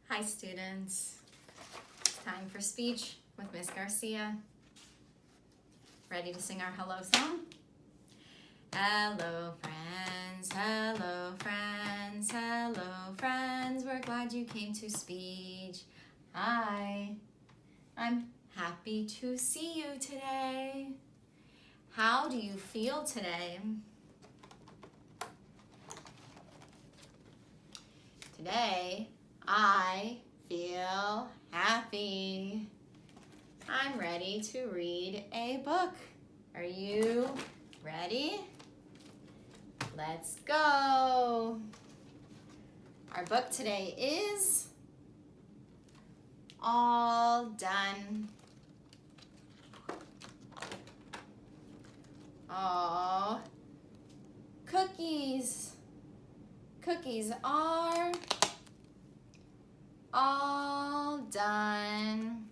Hi students, it's time for speech with Miss Garcia. Ready to sing our hello song? Hello friends, hello friends, hello friends, we're glad you came to speech. Hi, I'm happy to see you today. How do you feel today? Today, I feel happy. I'm ready to read a book. Are you ready? Let's go. Our book today is All Done. Oh, cookies. Cookies are all done.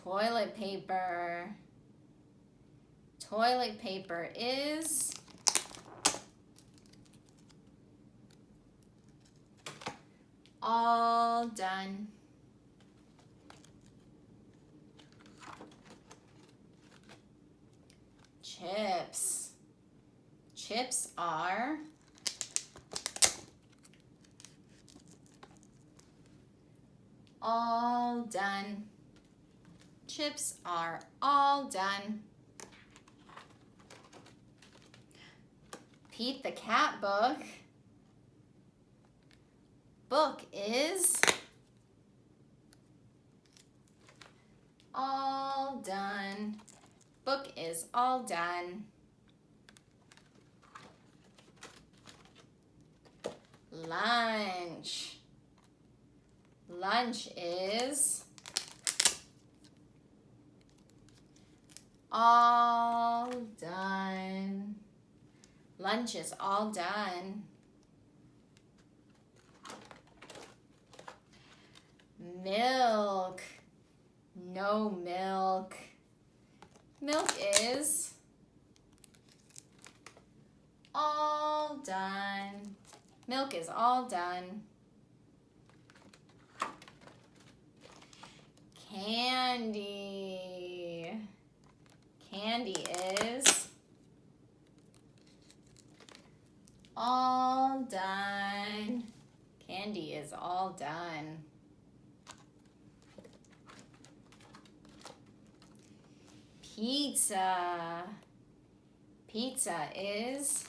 Toilet paper. Toilet paper is all done. Chips. Chips are all done. Chips are all done. Pete the Cat book. Book is all done. Book is all done. Lunch. Lunch is all done. Lunch is all done. Milk. No milk. Milk is all done. Milk is all done. Candy. Candy is all done. Candy is all done. Pizza. Pizza is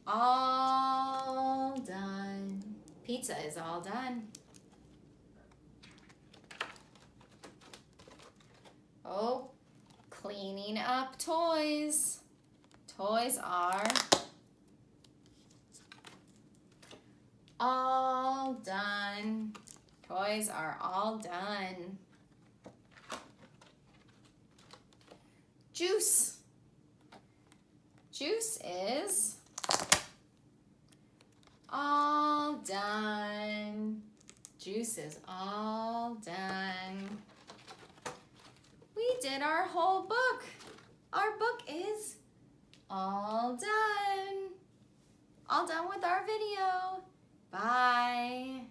all done. Pizza is all done. Oh, cleaning up toys. Toys are all done. Toys are all done. Juice. Juice is all done. Juice is all done. We did our whole book. Our book is all done. All done with our video. Bye.